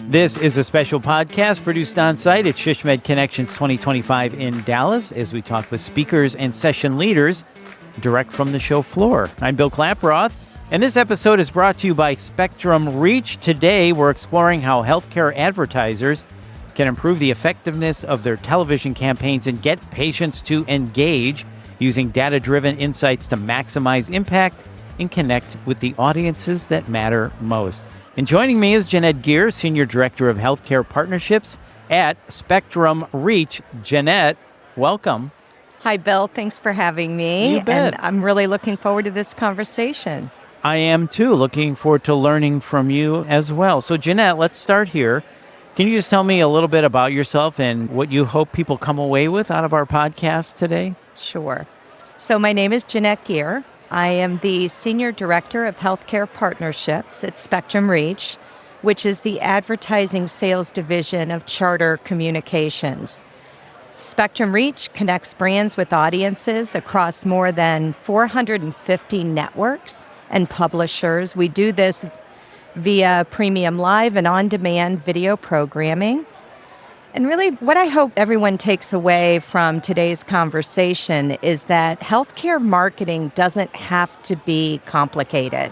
This is a special podcast produced on site at SHSMD Connections 2025 in Dallas as we talk with speakers and session leaders direct from the show floor. I'm Bill Klaproth, and this episode is brought to you by Spectrum Reach. Today, we're exploring how healthcare advertisers can improve the effectiveness of their television campaigns and get patients to engage using data-driven insights to maximize impact and connect with the audiences that matter most. And joining me is Jeanette Geer, Senior Director of Healthcare Partnerships at Spectrum Reach. Jeanette, welcome. Hi, Bill. Thanks for having me. You bet. And I'm really looking forward to this conversation. I am too, looking forward to learning from you as well. So Jeanette, let's start here. Can you just tell me a little bit about yourself and what you hope people come away with out of our podcast today? Sure. So my name is Jeanette Geer. I am the Senior Director of Healthcare Partnerships at Spectrum Reach, which is the advertising sales division of Charter Communications. Spectrum Reach connects brands with audiences across more than 450 networks and publishers. We do this via premium live and on-demand video programming. And really, what I hope everyone takes away from today's conversation is that healthcare marketing doesn't have to be complicated.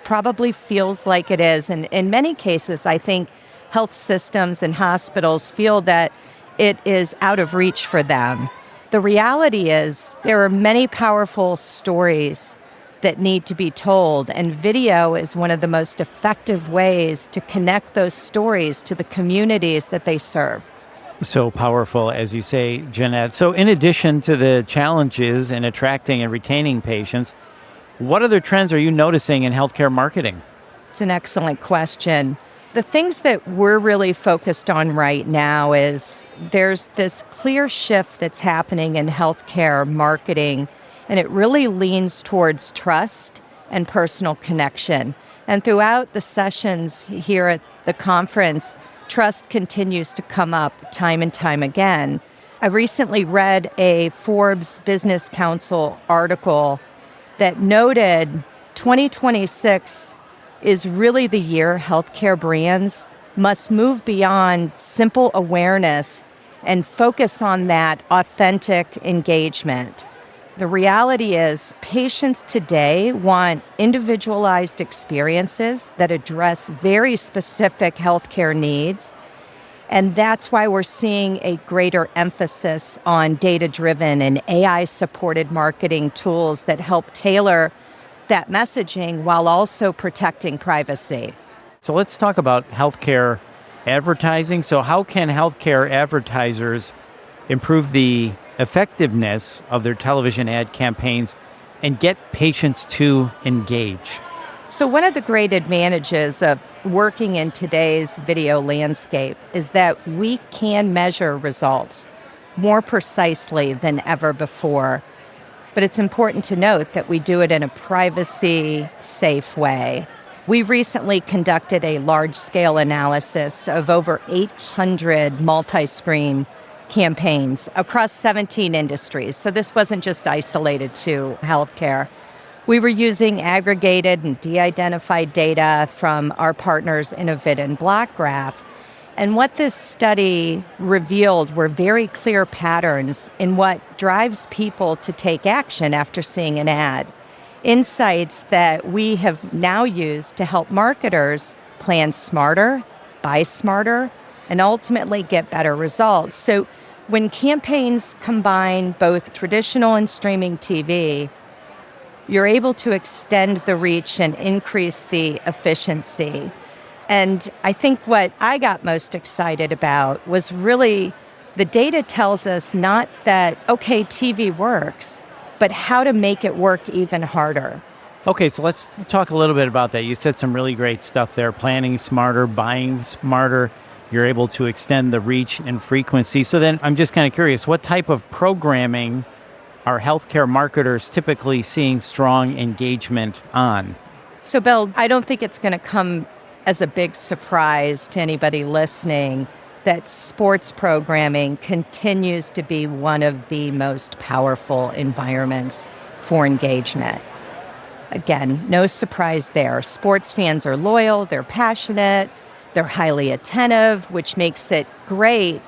Probably feels like it is. And in many cases, I think health systems and hospitals feel that it is out of reach for them. The reality is there are many powerful stories that need to be told, and video is one of the most effective ways to connect those stories to the communities that they serve. So powerful, as you say, Jeanette. So in addition to the challenges in attracting and retaining patients, what other trends are you noticing in healthcare marketing? It's an excellent question. The things that we're really focused on right now is there's this clear shift that's happening in healthcare marketing, and it really leans towards trust and personal connection. And throughout the sessions here at the conference, trust continues to come up time and time again. I recently read a Forbes Business Council article that noted 2026 is really the year healthcare brands must move beyond simple awareness and focus on that authentic engagement. The reality is patients today want individualized experiences that address very specific healthcare needs. And that's why we're seeing a greater emphasis on data-driven and AI-supported marketing tools that help tailor that messaging while also protecting privacy. So let's talk about healthcare advertising. So how can healthcare advertisers improve the effectiveness of their television ad campaigns and get patients to engage? So one of the great advantages of working in today's video landscape is that we can measure results more precisely than ever before. But it's important to note that we do it in a privacy-safe way. We recently conducted a large-scale analysis of over 800 multi-screen campaigns across 17 industries. So this wasn't just isolated to healthcare. We were using aggregated and de-identified data from our partners Innovid and Blackgraph. And what this study revealed were very clear patterns in what drives people to take action after seeing an ad. Insights that we have now used to help marketers plan smarter, buy smarter, and ultimately get better results. So when campaigns combine both traditional and streaming TV, you're able to extend the reach and increase the efficiency. And I think what I got most excited about was really the data tells us not that, okay, TV works, but how to make it work even harder. Okay, so let's talk a little bit about that. You said some really great stuff there, planning smarter, buying smarter. You're able to extend the reach and frequency. So then I'm just kind of curious, what type of programming are healthcare marketers typically seeing strong engagement on? So, Bill, I don't think it's going to come as a big surprise to anybody listening that sports programming continues to be one of the most powerful environments for engagement. Again, no surprise there. Sports fans are loyal, they're passionate, They're highly attentive, which makes it great.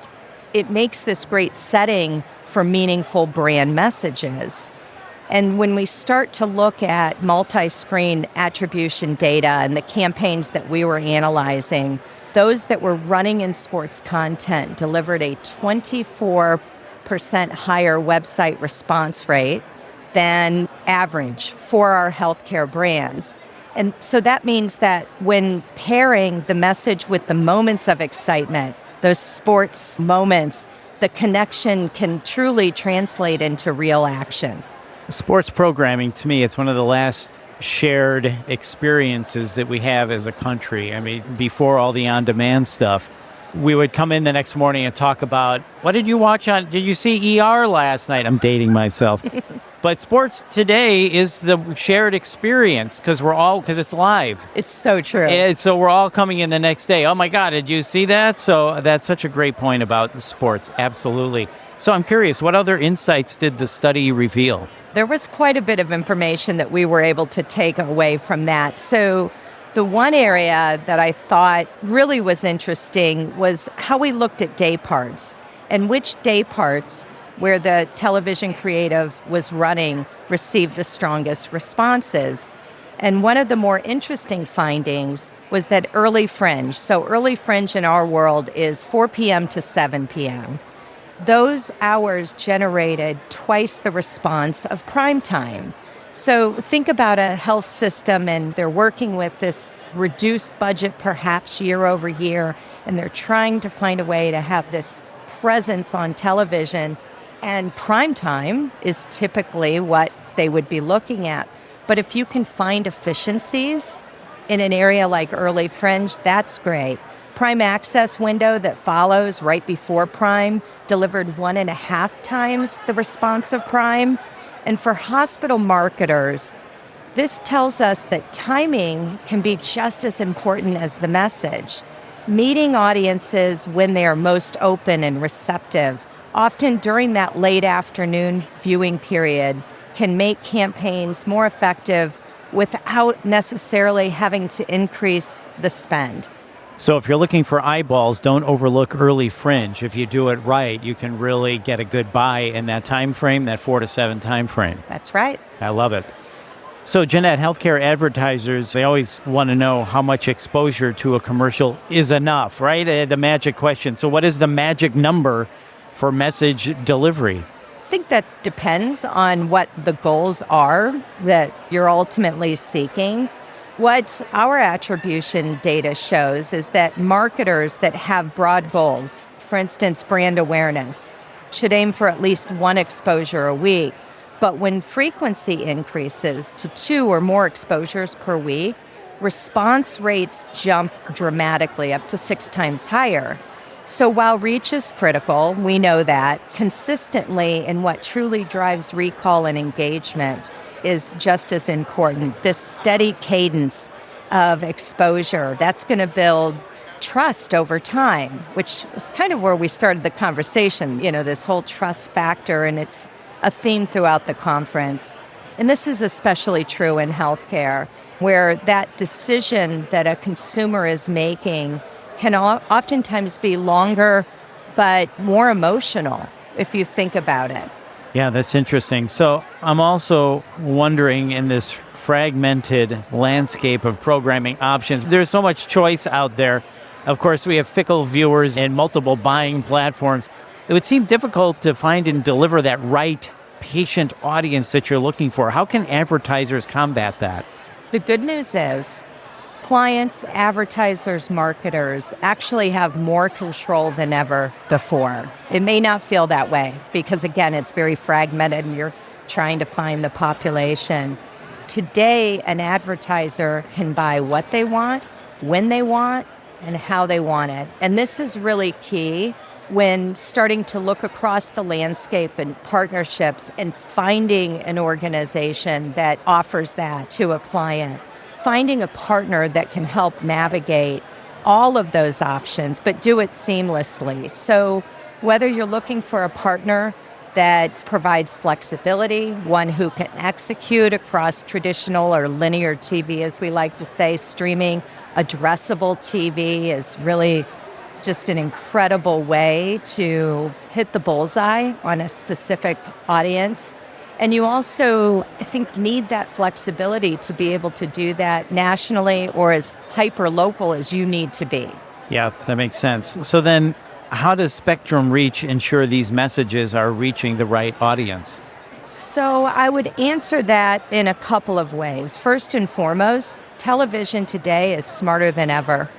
It makes this great setting for meaningful brand messages. And when we start to look at multi-screen attribution data and the campaigns that we were analyzing, those that were running in sports content delivered a 24% higher website response rate than average for our healthcare brands. And so that means that when pairing the message with the moments of excitement, those sports moments, the connection can truly translate into real action. Sports programming, to me, it's one of the last shared experiences that we have as a country. I mean, before all the on-demand stuff, we would come in the next morning and talk about, what did you watch on, did you see ER last night? I'm dating myself. But sports today is the shared experience because it's live. It's so true. And so we're all coming in the next day. Oh my God, did you see that? So that's such a great point about the sports. Absolutely. So I'm curious, what other insights did the study reveal? There was quite a bit of information that we were able to take away from that. So the one area that I thought really was interesting was how we looked at day parts and which day parts where the television creative was running received the strongest responses. And one of the more interesting findings was that early fringe, so early fringe in our world is 4 p.m. to 7 p.m. Those hours generated twice the response of prime time. So think about a health system and they're working with this reduced budget perhaps year over year, and they're trying to find a way to have this presence on television. And prime time is typically what they would be looking at. But if you can find efficiencies in an area like early fringe, that's great. Prime access window that follows right before prime delivered 1.5 times the response of prime. And for hospital marketers, this tells us that timing can be just as important as the message. Meeting audiences when they are most open and receptive, often during that late afternoon viewing period, can make campaigns more effective without necessarily having to increase the spend. So if you're looking for eyeballs, don't overlook early fringe. If you do it right, you can really get a good buy in that time frame, that 4 to 7 time frame. That's right. I love it. So Jeanette, healthcare advertisers, they always want to know how much exposure to a commercial is enough, right? The magic question. So what is the magic number for message delivery? I think that depends on what the goals are that you're ultimately seeking. What our attribution data shows is that marketers that have broad goals, for instance, brand awareness, should aim for at least 1 exposure a week. But when frequency increases to 2 or more exposures per week, response rates jump dramatically, up to 6 times higher. So while reach is critical, we know that, consistently in what truly drives recall and engagement is just as important. This steady cadence of exposure, that's going to build trust over time, which is kind of where we started the conversation, this whole trust factor, and it's a theme throughout the conference. And this is especially true in healthcare, where that decision that a consumer is making can oftentimes be longer, but more emotional if you think about it. Yeah, that's interesting. So I'm also wondering, in this fragmented landscape of programming options, there's so much choice out there. Of course, we have fickle viewers and multiple buying platforms. It would seem difficult to find and deliver that right patient audience that you're looking for. How can advertisers combat that? The good news is clients, advertisers, marketers actually have more control than ever before. It may not feel that way because, again, it's very fragmented and you're trying to find the population. Today, an advertiser can buy what they want, when they want, and how they want it. And this is really key when starting to look across the landscape and partnerships and finding an organization that offers that to a client. Finding a partner that can help navigate all of those options, but do it seamlessly. So whether you're looking for a partner that provides flexibility, one who can execute across traditional or linear TV, as we like to say, streaming, Addressable TV is really just an incredible way to hit the bullseye on a specific audience. And you also, I think, need that flexibility to be able to do that nationally or as hyper-local as you need to be. Yeah, that makes sense. So then, how does Spectrum Reach ensure these messages are reaching the right audience? So I would answer that in a couple of ways. First and foremost, television today is smarter than ever.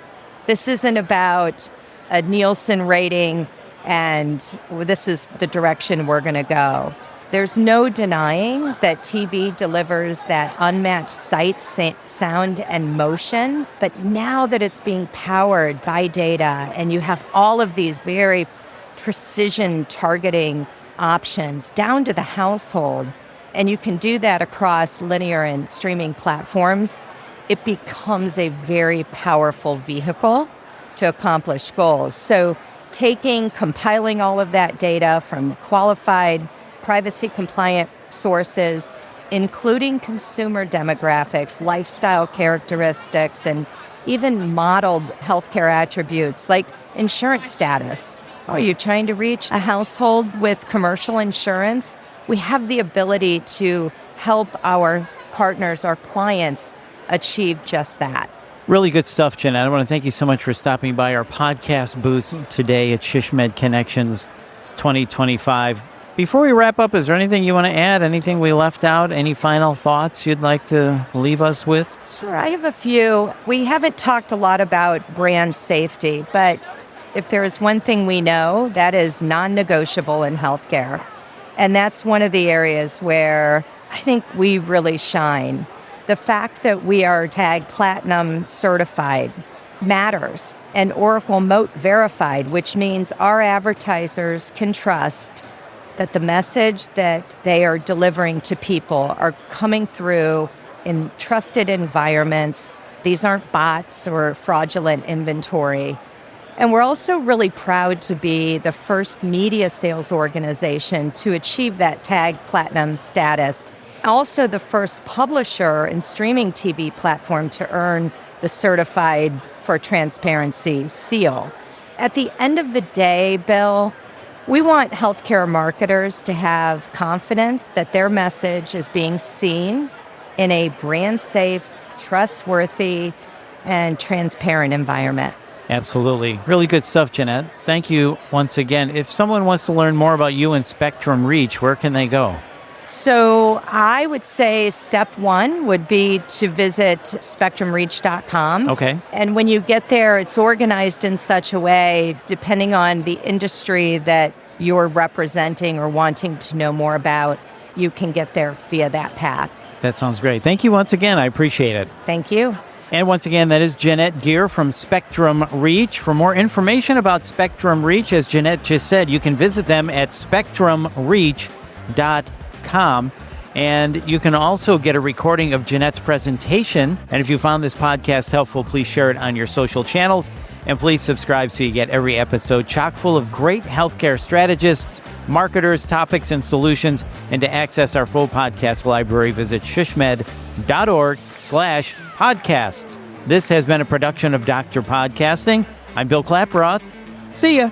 This isn't about a Nielsen rating and this is the direction we're going to go. There's no denying that TV delivers that unmatched sight, sound, and motion. But now that it's being powered by data and you have all of these very precision targeting options down to the household, and you can do that across linear and streaming platforms, it becomes a very powerful vehicle to accomplish goals. So compiling all of that data from qualified, privacy-compliant sources, including consumer demographics, lifestyle characteristics, and even modeled healthcare attributes like insurance status. Are you trying to reach a household with commercial insurance? We have the ability to help our partners, our clients, achieve just that. Really good stuff, Jeanette. I want to thank you so much for stopping by our podcast booth today at ShishMed Connections 2025. Before we wrap up, is there anything you want to add? Anything we left out? Any final thoughts you'd like to leave us with? Sure, I have a few. We haven't talked a lot about brand safety, but if there is one thing we know, that is non-negotiable in healthcare. And that's one of the areas where I think we really shine. The fact that we are TAG Platinum certified matters, and Oracle Moat verified, which means our advertisers can trust that the message that they are delivering to people are coming through in trusted environments. These aren't bots or fraudulent inventory. And we're also really proud to be the first media sales organization to achieve that TAG Platinum status. Also the first publisher and streaming TV platform to earn the Certified for Transparency seal. At the end of the day, Bill, we want healthcare marketers to have confidence that their message is being seen in a brand safe, trustworthy, and transparent environment. Absolutely. Really good stuff, Jeanette. Thank you once again. If someone wants to learn more about you and Spectrum Reach, where can they go? So I would say step one would be to visit spectrumreach.com. Okay. And when you get there, it's organized in such a way, depending on the industry that you're representing or wanting to know more about, you can get there via that path. That sounds great. Thank you once again. I appreciate it. Thank you. And once again, that is Jeanette Geer from Spectrum Reach. For more information about Spectrum Reach, as Jeanette just said, you can visit them at spectrumreach.com. And you can also get a recording of Jeanette's presentation. And if you found this podcast helpful, please share it on your social channels. And please subscribe so you get every episode chock full of great healthcare strategists, marketers, topics, and solutions. And to access our full podcast library, visit shishmed.org/podcasts. This has been a production of Dr. Podcasting. I'm Bill Klaproth. See ya.